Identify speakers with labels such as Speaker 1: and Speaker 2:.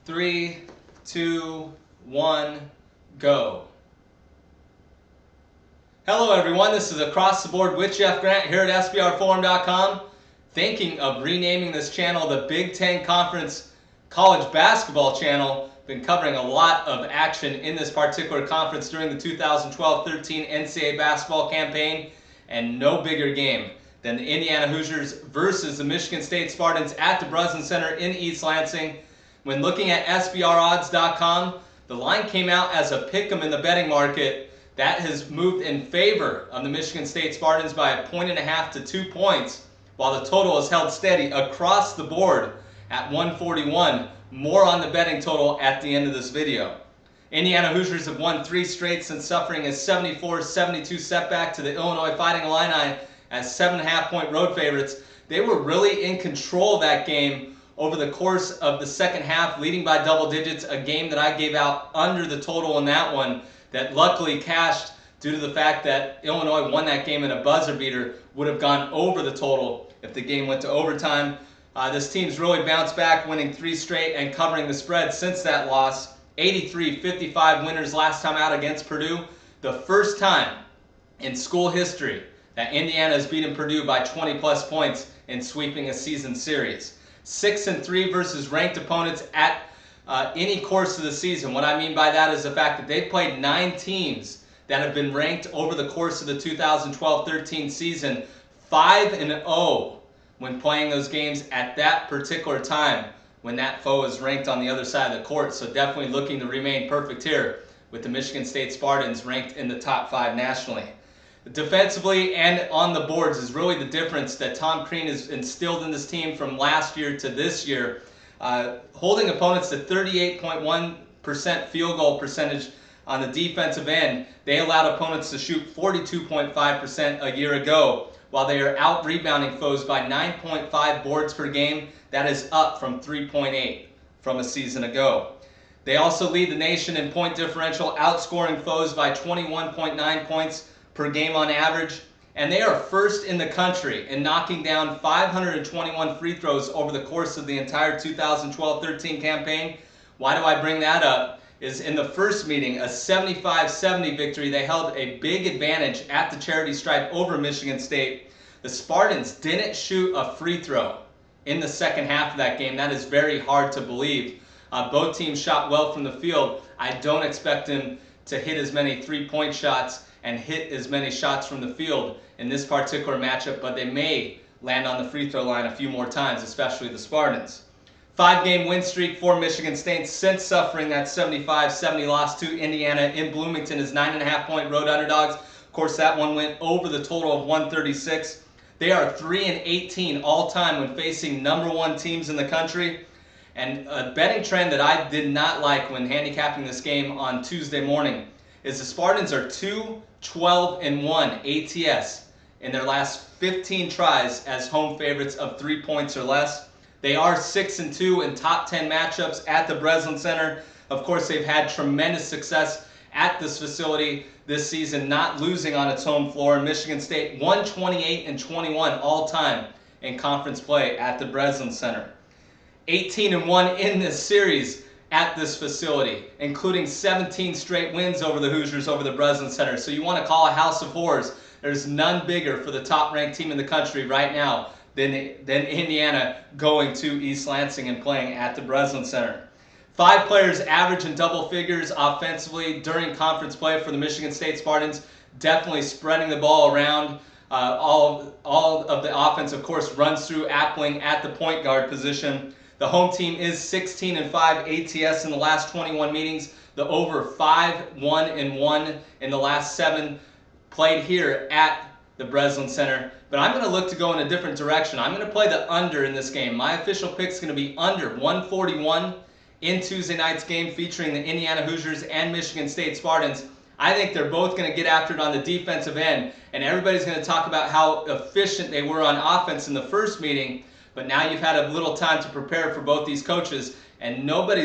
Speaker 1: 3, 2, 1, go. Hello everyone, this is Across the Board with Jeff Grant here at SBRforum.com. Thinking of renaming this channel the Big Ten Conference College Basketball Channel. Been covering a lot of action in this particular conference during the 2012-13 NCAA basketball campaign, and no bigger game than the Indiana Hoosiers versus the Michigan State Spartans at the Breslin Center in East Lansing. When looking at SBRodds.com, the line came out as a pick'em in the betting market. That has moved in favor of the Michigan State Spartans by 1.5 to 2 points, while the total is held steady across the board at 141. More on the betting total at the end of this video. Indiana Hoosiers have won 3 straight since suffering a 74-72 setback to the Illinois Fighting Illini as 7.5-point road favorites. They were really in control of that game over the course of the second half, leading by double digits, a game that I gave out under the total in that one that luckily cashed due to the fact that Illinois won that game in a buzzer beater. Would have gone over the total if the game went to overtime. This team's really bounced back, winning 3 straight and covering the spread since that loss. 83-55 winners last time out against Purdue. The first time in school history that Indiana has beaten Purdue by 20-plus points in sweeping a season series. 6-3 versus ranked opponents at any course of the season. What I mean by that is the fact that they've played 9 teams that have been ranked over the course of the 2012-13 season. 5-0 when playing those games at that particular time when that foe is ranked on the other side of the court. So definitely looking to remain perfect here with the Michigan State Spartans ranked in the top 5 nationally. Defensively and on the boards is really the difference that Tom Crean has instilled in this team from last year to this year. Holding opponents to 38.1% field goal percentage on the defensive end. They allowed opponents to shoot 42.5% a year ago, while they are out rebounding foes by 9.5 boards per game. That is up from 3.8 from a season ago. They also lead the nation in point differential, outscoring foes by 21.9 points per game on average. And they are first in the country in knocking down 521 free throws over the course of the entire 2012-13 campaign. Why do I bring that up? Is in the first meeting, a 75-70 victory, they held a big advantage at the charity stripe over Michigan State. The Spartans didn't shoot a free throw in the second half of that game. That is very hard to believe. Both teams shot well from the field. I don't expect them to hit as many three-point shots and hit as many shots from the field in this particular matchup, but they may land on the free throw line a few more times, especially the Spartans. 5-game win streak for Michigan State since suffering that 75-70 loss to Indiana in Bloomington as 9.5-point road underdogs. Of course, that one went over the total of 136. They are 3-18 all-time when facing #1 teams in the country. And a betting trend that I did not like when handicapping this game on Tuesday morning is the Spartans are 2-12-1 ATS in their last 15 tries as home favorites of 3 points or less. They are 6-2 in top 10 matchups at the Breslin Center. Of course, they've had tremendous success at this facility this season, not losing on its home floor. Michigan State 128-21 all time in conference play at the Breslin Center. 18-1 in this series at this facility, including 17 straight wins over the Hoosiers over the Breslin Center. So you want to call a house of horrors. There's none bigger for the top-ranked team in the country right now than Indiana going to East Lansing and playing at the Breslin Center. 5 players average in double figures offensively during conference play for the Michigan State Spartans, definitely spreading the ball around. All of the offense, of course, runs through Appling at the point guard position. The home team is 16-5 ATS in the last 21 meetings. The over 5-1-1 in the last 7 played here at the Breslin Center. But I'm going to look to go in a different direction. I'm going to play the under in this game. My official pick is going to be under 141 in Tuesday night's game featuring the Indiana Hoosiers and Michigan State Spartans. I think they're both going to get after it on the defensive end, and everybody's going to talk about how efficient they were on offense in the first meeting. But now you've had a little time to prepare for both these coaches, and nobody's